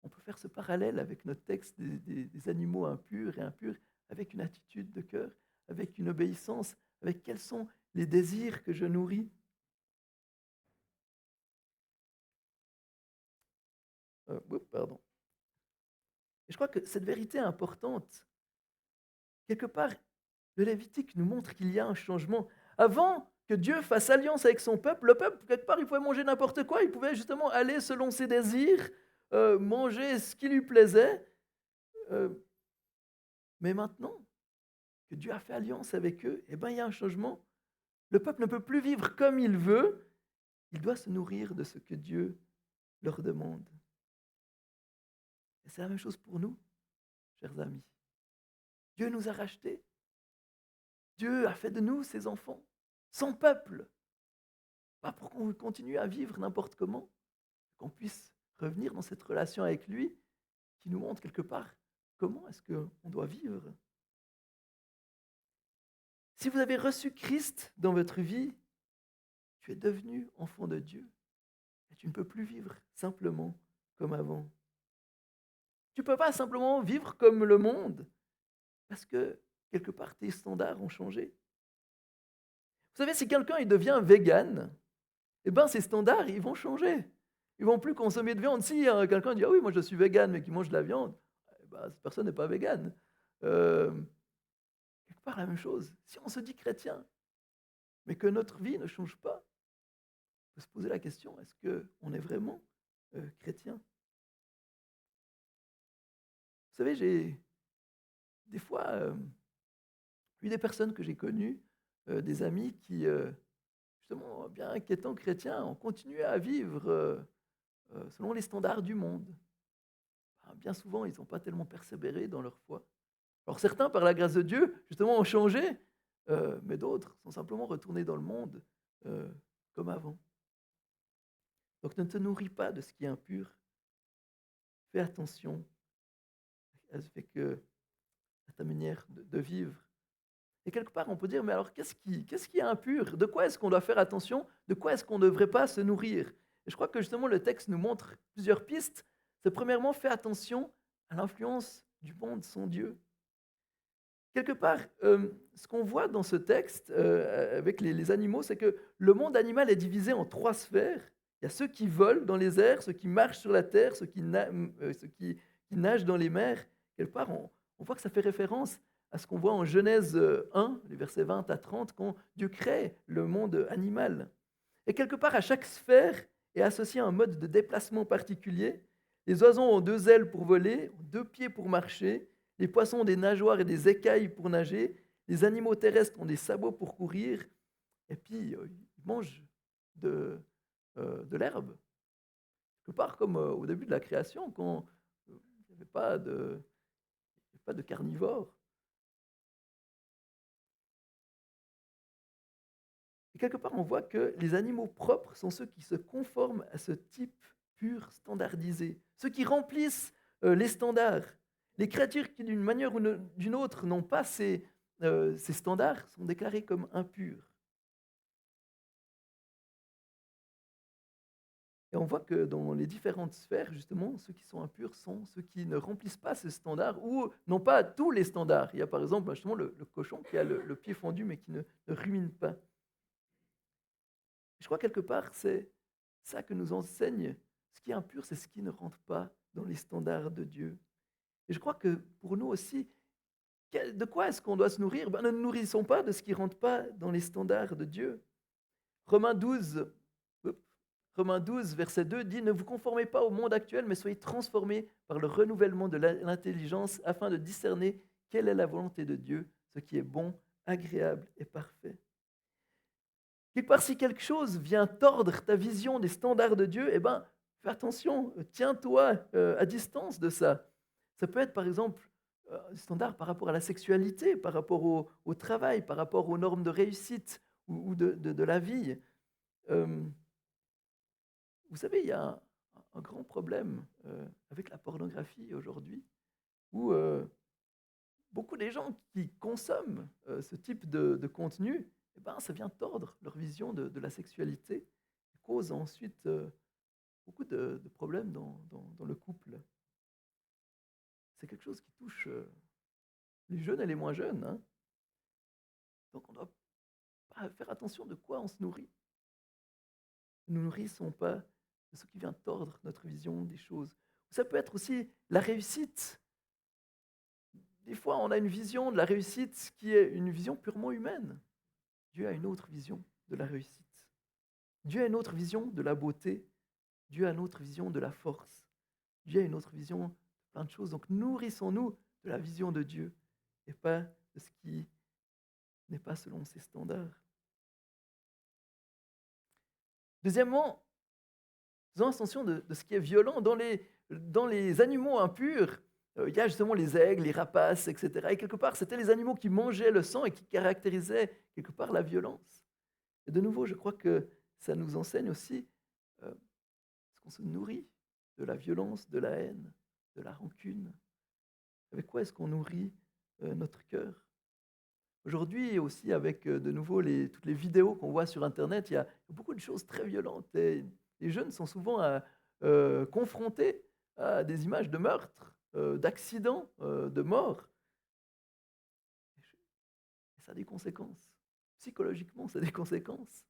on peut faire ce parallèle avec notre texte des animaux impurs et impurs, avec une attitude de cœur, avec une obéissance, avec quels sont les désirs que je nourris. Pardon. Et je crois que cette vérité est importante. Quelque part, le Lévitique nous montre qu'il y a un changement. Avant que Dieu fasse alliance avec son peuple. Le peuple, quelque part, il pouvait manger n'importe quoi, il pouvait justement aller selon ses désirs, manger ce qui lui plaisait. Euh, mais maintenant que Dieu a fait alliance avec eux, eh ben, il y a un changement. Le peuple ne peut plus vivre comme il veut, il doit se nourrir de ce que Dieu leur demande. Et c'est la même chose pour nous, chers amis. Dieu nous a rachetés. Dieu a fait de nous ses enfants, son peuple. Pas pour qu'on continue à vivre n'importe comment, qu'on puisse revenir dans cette relation avec lui qui nous montre quelque part comment est-ce qu'on doit vivre. Si vous avez reçu Christ dans votre vie, tu es devenu enfant de Dieu et tu ne peux plus vivre simplement comme avant. Tu ne peux pas simplement vivre comme le monde parce que quelque part tes standards ont changé. Vous savez, si quelqu'un il devient vegan, eh ben, ses standards ils vont changer. Ils vont plus consommer de viande. Si quelqu'un dit ah oui, moi je suis vegan mais qui mange de la viande, eh ben, cette personne n'est pas végane. Euh, Quelque part la même chose. Si on se dit chrétien, mais que notre vie ne change pas, on peut se poser la question est-ce qu'on est vraiment chrétien? Vous savez, j'ai des fois eu des personnes que j'ai connues, des amis qui, justement, bien qu'étant chrétiens, ont continué à vivre selon les standards du monde. Bien souvent, ils n'ont pas tellement persévéré dans leur foi. Alors certains, par la grâce de Dieu, justement, ont changé, mais d'autres sont simplement retournés dans le monde euh, comme avant. Donc ne te nourris pas de ce qui est impur. Fais attention à ta manière de vivre. Et quelque part, on peut dire, mais alors qu'est-ce qui est impur? De quoi est-ce qu'on doit faire attention? De quoi est-ce qu'on ne devrait pas se nourrir? Et je crois que justement le texte nous montre plusieurs pistes. C'est premièrement, fais attention à l'influence du monde sans Dieu. Quelque part, ce qu'on voit dans ce texte avec les animaux, c'est que le monde animal est divisé en trois sphères. Il y a ceux qui volent dans les airs, ceux qui marchent sur la terre, ceux qui nagent dans les mers. Quelque part, on voit que ça fait référence à ce qu'on voit en Genèse 1, les versets 20 à 30, quand Dieu crée le monde animal. Et quelque part, à chaque sphère est associé un mode de déplacement particulier. Les oiseaux ont deux ailes pour voler, deux pieds pour marcher. Les poissons ont des nageoires et des écailles pour nager. Les animaux terrestres ont des sabots pour courir. Et puis, ils mangent de l'herbe. Quelque part comme au début de la création, quand il n'y avait pas de carnivores. Et quelque part, on voit que les animaux propres sont ceux qui se conforment à ce type pur standardisé, ceux qui remplissent les standards. Les créatures qui, d'une manière ou d'une autre, n'ont pas ces standards sont déclarées comme impures. Et on voit que dans les différentes sphères, justement, ceux qui sont impurs sont ceux qui ne remplissent pas ces standards ou n'ont pas tous les standards. Il y a par exemple justement le cochon qui a le pied fendu mais qui ne rumine pas. Je crois quelque part, c'est ça que nous enseigne. Ce qui est impur, c'est ce qui ne rentre pas dans les standards de Dieu. Et je crois que pour nous aussi, de quoi est-ce qu'on doit se nourrir? Ne nous nourrissons pas de ce qui ne rentre pas dans les standards de Dieu. Romains 12, Romains 12, verset 2 dit « Ne vous conformez pas au monde actuel, mais soyez transformés par le renouvellement de l'intelligence afin de discerner quelle est la volonté de Dieu, ce qui est bon, agréable et parfait. » Quelque part, si quelque chose vient tordre ta vision des standards de Dieu, eh ben, fais attention, tiens-toi à distance de ça. Ça peut être par exemple un standard par rapport à la sexualité, par rapport au travail, par rapport aux normes de réussite ou de la vie. Vous savez, il y a un grand problème avec la pornographie aujourd'hui, où beaucoup des gens qui consomment ce type de contenu, eh ben, ça vient tordre leur vision de la sexualité et cause ensuite beaucoup de problèmes dans le couple. C'est quelque chose qui touche les jeunes et les moins jeunes. Hein. Donc on doit faire attention de quoi on se nourrit. Ne nous nourrissons pas de ce qui vient tordre notre vision des choses. Ça peut être aussi la réussite. Des fois, on a une vision de la réussite qui est une vision purement humaine. Dieu a une autre vision de la réussite. Dieu a une autre vision de la beauté. Dieu a une autre vision de la force. Dieu a une autre vision de plein de choses. Donc nourrissons-nous de la vision de Dieu et pas de ce qui n'est pas selon ses standards. Deuxièmement, faisons attention de ce qui est violent. Dans les animaux impurs, il y a justement les aigles, les rapaces, etc. Et quelque part, c'était les animaux qui mangeaient le sang et qui caractérisaient quelque part la violence. Et de nouveau, je crois que ça nous enseigne aussi est-ce qu'on se nourrit de la violence, de la haine, de la rancune. Avec quoi est-ce qu'on nourrit notre cœur? Aujourd'hui aussi, avec de nouveau toutes les vidéos qu'on voit sur Internet, il y a beaucoup de choses très violentes. Et les jeunes sont souvent confrontés à des images de meurtres, d'accidents, de morts. Et ça a des conséquences. Psychologiquement, ça a des conséquences.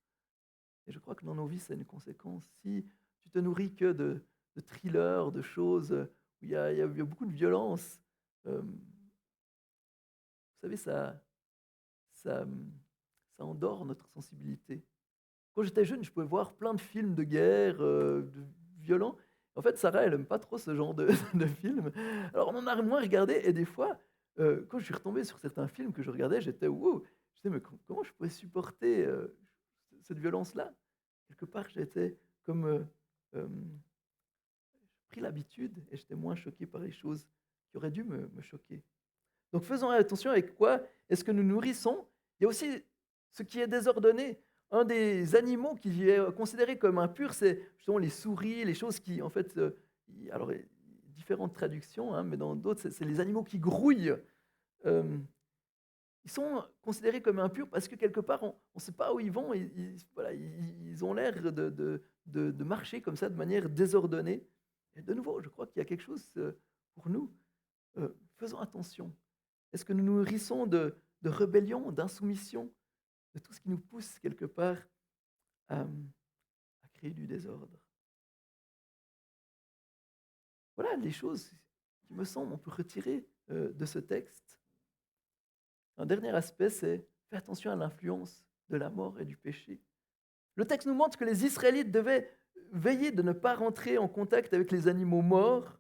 Et je crois que dans nos vies, ça a une conséquence. Si tu te nourris que de thrillers, de choses où il y a beaucoup de violence, vous savez, ça, ça endort notre sensibilité. Quand j'étais jeune, je pouvais voir plein de films de guerre, violents. En fait, Sarah, elle aime pas trop ce genre de, de films. Alors, on en a moins regardé. Et des fois, quand je suis retombé sur certains films que je regardais, j'étais wow. Je disais, mais comment je pouvais supporter cette violence-là? Quelque part, j'étais comme pris l'habitude et j'étais moins choqué par les choses qui auraient dû me choquer. Donc faisons attention avec quoi est-ce que nous nourrissons. Il y a aussi ce qui est désordonné. Un des animaux qui est considéré comme impur, c'est justement les souris, les choses qui, en fait, alors différentes traductions, hein, mais dans d'autres, c'est les animaux qui grouillent. Euh, Ils sont considérés comme impurs parce que quelque part, on ne sait pas où ils vont. Voilà, ils ont l'air de marcher comme ça de manière désordonnée. Et de nouveau, je crois qu'il y a quelque chose pour nous. Faisons attention. Est-ce que nous nous nourrissons de rébellion, d'insoumission, de tout ce qui nous pousse quelque part à créer du désordre? Voilà les choses qui me semblent on peut retirer de ce texte. Un dernier aspect, c'est faire attention à l'influence de la mort et du péché. Le texte nous montre que les Israélites devaient veiller de ne pas rentrer en contact avec les animaux morts,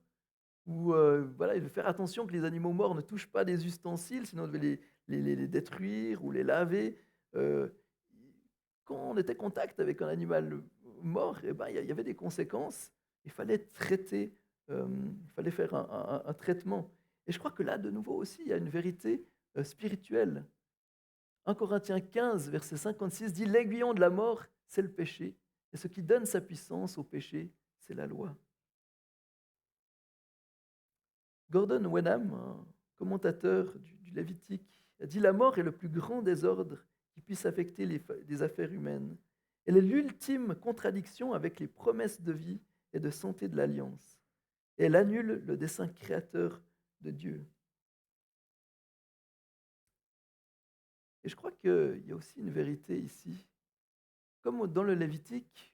ou voilà, de faire attention que les animaux morts ne touchent pas des ustensiles, sinon on devait les détruire ou les laver. Euh, Quand on était en contact avec un animal mort, eh ben, il y avait des conséquences. Il fallait traiter, il fallait faire un traitement. Et je crois que là, de nouveau aussi, il y a une vérité spirituelle. 1 Corinthiens 15, verset 56 dit: l'aiguillon de la mort, c'est le péché, et ce qui donne sa puissance au péché, c'est la loi. Gordon Wenham, un commentateur du Lévitique, a dit: la mort est le plus grand désordre qui puisse affecter les affaires humaines. Elle est l'ultime contradiction avec les promesses de vie et de santé de l'Alliance. Et elle annule le dessein créateur de Dieu. Et je crois qu'il y a aussi une vérité ici. Comme dans le Lévitique,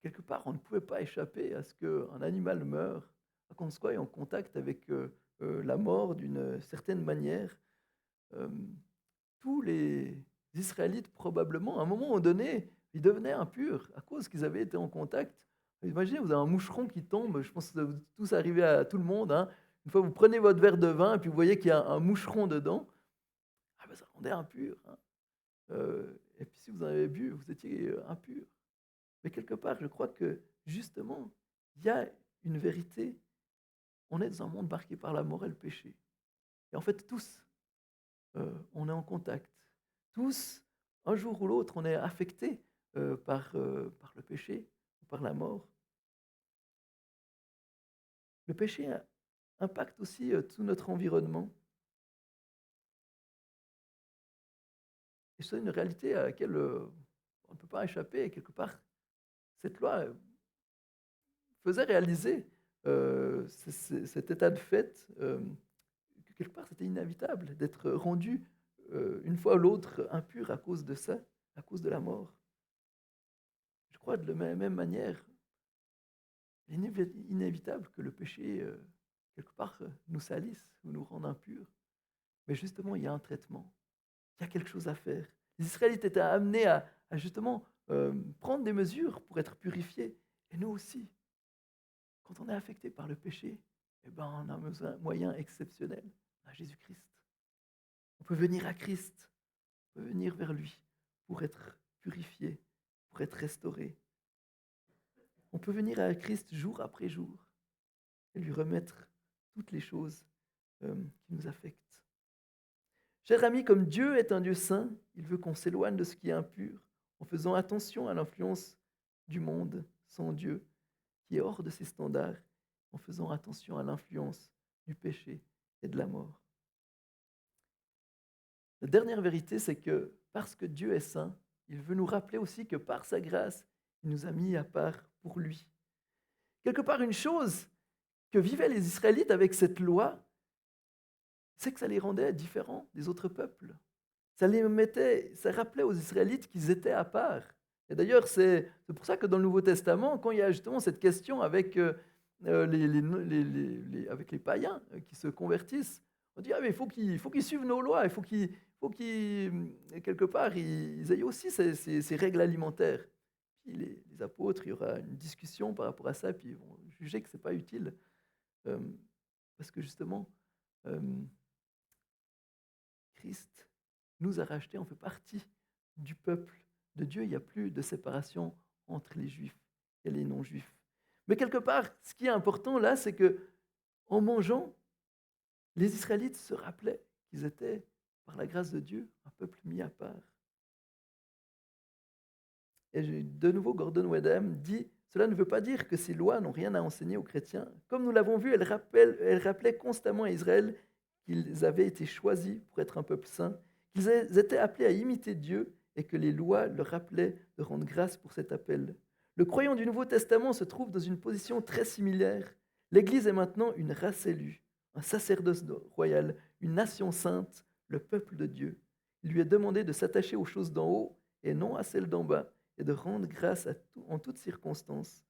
quelque part, on ne pouvait pas échapper à ce qu'un animal meure, à qu'on soit en contact avec la mort d'une certaine manière. Euh, Tous les Israélites, probablement, à un moment donné, ils devenaient impurs à cause qu'ils avaient été en contact. Imaginez, vous avez un moucheron qui tombe, je pense que ça vous tous arrivé à tout le monde. Hein. Une fois, vous prenez votre verre de vin et puis vous voyez qu'il y a un moucheron dedans, ah ben, ça rendait impur. Hein. Et puis si vous en avez bu, vous étiez impur. Mais quelque part, je crois que justement, il y a une vérité. On est dans un monde marqué par la mort et le péché. Et en fait, tous, on est en contact. Tous, un jour ou l'autre, on est affecté par le péché ou par la mort. Le péché impacte aussi tout notre environnement. Et c'est une réalité à laquelle on ne peut pas échapper. Et quelque part, cette loi faisait réaliser cet état de fait, que quelque part c'était inévitable d'être rendu une fois ou l'autre impur à cause de ça, à cause de la mort. Je crois de la même manière, il est inévitable que le péché, quelque part, nous salisse ou nous rende impurs. Mais justement, il y a un traitement, il y a quelque chose à faire. Les Israélites étaient amenés à à justement prendre des mesures pour être purifiés. Et nous aussi, quand on est affecté par le péché, eh ben, on a un moyen exceptionnel, à Jésus-Christ. On peut venir à Christ, on peut venir vers lui pour être purifié, pour être restauré. On peut venir à Christ jour après jour et lui remettre toutes les choses qui nous affectent. Chers amis, comme Dieu est un Dieu saint, il veut qu'on s'éloigne de ce qui est impur en faisant attention à l'influence du monde sans Dieu, qui est hors de ses standards, en faisant attention à l'influence du péché et de la mort. La dernière vérité, c'est que parce que Dieu est saint, il veut nous rappeler aussi que par sa grâce, il nous a mis à part pour lui. Quelque part, une chose que vivaient les Israélites avec cette loi, c'est que ça les rendait différents des autres peuples. Ça rappelait aux Israélites qu'ils étaient à part. Et d'ailleurs, c'est pour ça que dans le Nouveau Testament, quand il y a justement cette question avec, avec les païens qui se convertissent, on dit, ah mais il faut qu'ils suivent nos lois, il faut qu'ils quelque part, ils aient aussi ces règles alimentaires. Puis les apôtres, il y aura une discussion par rapport à ça, puis ils vont juger que ce n'est pas utile. Euh, parce que justement, euh, Christ nous a rachetés, on fait partie du peuple de Dieu. Il n'y a plus de séparation entre les juifs et les non-juifs. Mais quelque part, ce qui est important là, c'est que en mangeant, les Israélites se rappelaient qu'ils étaient, par la grâce de Dieu, un peuple mis à part. Et de nouveau, Gordon Wedham dit, cela ne veut pas dire que ces lois n'ont rien à enseigner aux chrétiens. Comme nous l'avons vu, elles rappelaient constamment à Israël qu'ils avaient été choisis pour être un peuple saint, qu'ils étaient appelés à imiter Dieu et que les lois leur rappelaient de rendre grâce pour cet appel. Le croyant du Nouveau Testament se trouve dans une position très similaire. L'Église est maintenant une race élue, un sacerdoce royal, une nation sainte, le peuple de Dieu. Il lui est demandé de s'attacher aux choses d'en haut et non à celles d'en bas, et de rendre grâce en toutes circonstances.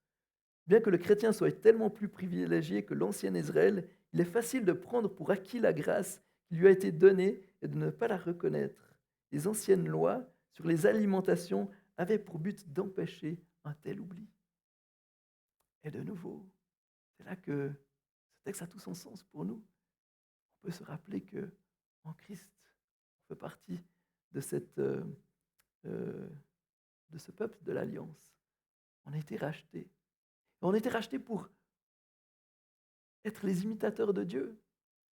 Bien que le chrétien soit tellement plus privilégié que l'ancien Israël, il est facile de prendre pour acquis la grâce qui lui a été donnée et de ne pas la reconnaître. Les anciennes lois sur les alimentations avaient pour but d'empêcher un tel oubli. Et de nouveau, c'est là que ce texte a tout son sens pour nous. On peut se rappeler que en Christ, on fait partie de de ce peuple de l'Alliance. On a été rachetés. On a été rachetés pour être les imitateurs de Dieu.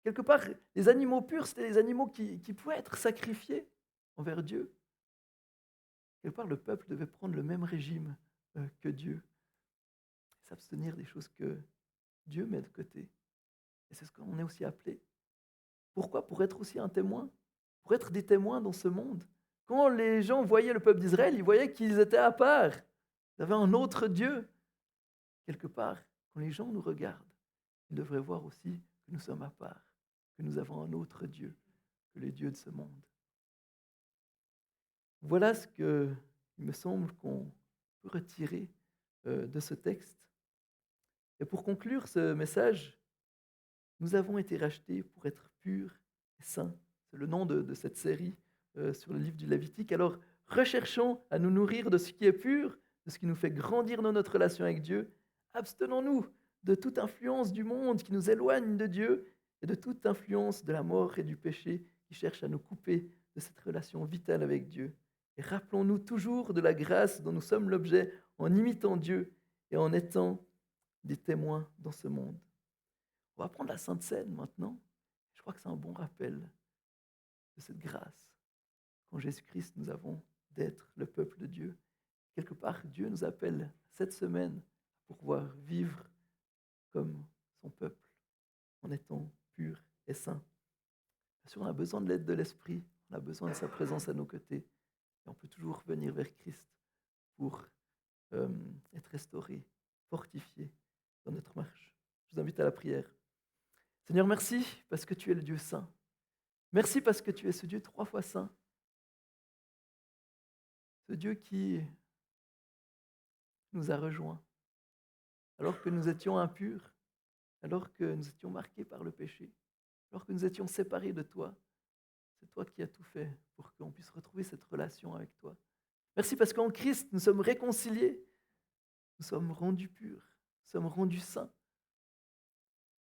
Quelque part, les animaux purs, c'était les animaux qui pouvaient être sacrifiés envers Dieu. Quelque part, le peuple devait prendre le même régime que Dieu, s'abstenir des choses que Dieu met de côté. Et c'est ce qu'on est aussi appelé. Pourquoi? Pour être aussi un témoin, pour être des témoins dans ce monde. Quand les gens voyaient le peuple d'Israël, ils voyaient qu'ils étaient à part. Ils avaient un autre Dieu. Quelque part, quand les gens nous regardent, ils devraient voir aussi que nous sommes à part, que nous avons un autre Dieu que les dieux de ce monde. Voilà ce que il me semble qu'on peut retirer de ce texte. Et pour conclure ce message, nous avons été rachetés pour être purs et saints. C'est le nom de cette série sur le livre du Lévitique. Alors, recherchons à nous nourrir de ce qui est pur, de ce qui nous fait grandir dans notre relation avec Dieu. Abstenons-nous de toute influence du monde qui nous éloigne de Dieu et de toute influence de la mort et du péché qui cherche à nous couper de cette relation vitale avec Dieu. Et rappelons-nous toujours de la grâce dont nous sommes l'objet en imitant Dieu et en étant des témoins dans ce monde. On va prendre la Sainte Seine maintenant. Je crois que c'est un bon rappel de cette grâce qu'en Jésus-Christ nous avons d'être le peuple de Dieu. Quelque part, Dieu nous appelle cette semaine pour pouvoir vivre comme son peuple, en étant pur et saint. Bien sûr, on a besoin de l'aide de l'Esprit, on a besoin de sa présence à nos côtés, et on peut toujours venir vers Christ pour être restauré, fortifié dans notre marche. Je vous invite à la prière. Seigneur, merci parce que tu es le Dieu saint. Merci parce que tu es ce Dieu 3 fois saint. Ce Dieu qui nous a rejoints alors que nous étions impurs, alors que nous étions marqués par le péché, alors que nous étions séparés de toi. C'est toi qui as tout fait pour qu'on puisse retrouver cette relation avec toi. Merci parce qu'en Christ, nous sommes réconciliés, nous sommes rendus purs, nous sommes rendus saints.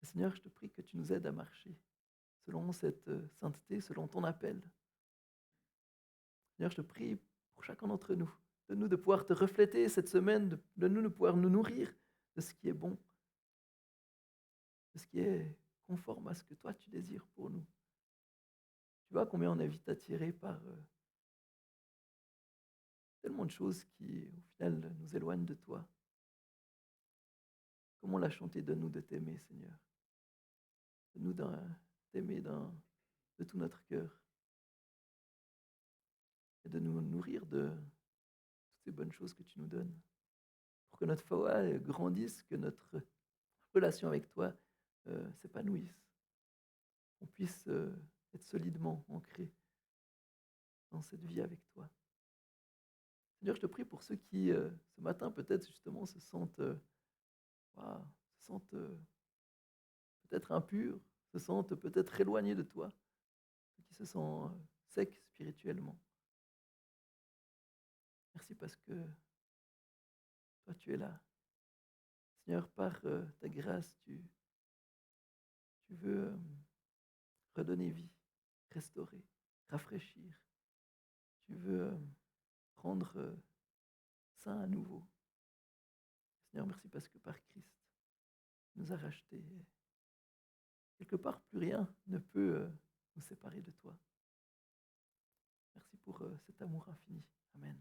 Et Seigneur, je te prie que tu nous aides à marcher selon cette sainteté, selon ton appel. Seigneur, je te prie pour chacun d'entre nous, de nous de pouvoir te refléter cette semaine, de nous de pouvoir nous nourrir de ce qui est bon, de ce qui est conforme à ce que toi tu désires pour nous. Tu vois combien on est vite attiré par tellement de choses qui, au final, nous éloignent de toi. Comme on l'a chanté, donne-nous de t'aimer, Seigneur. Donne-nous t'aimer de tout notre cœur et de nous nourrir de toutes ces bonnes choses que tu nous donnes. Pour que notre foi grandisse, que notre relation avec toi s'épanouisse, qu'on puisse être solidement ancré dans cette vie avec toi. Seigneur, je te prie pour ceux qui, ce matin, peut-être justement, waouh, se sentent peut-être impurs, se sentent peut-être éloignés de toi, ceux qui se sentent secs spirituellement. Merci parce que toi, tu es là. Seigneur, par ta grâce, tu veux redonner vie, restaurer, rafraîchir. Tu veux rendre saint à nouveau. Seigneur, merci parce que par Christ, tu nous as rachetés. Quelque part, plus rien ne peut nous séparer de toi. Merci pour cet amour infini. Amen.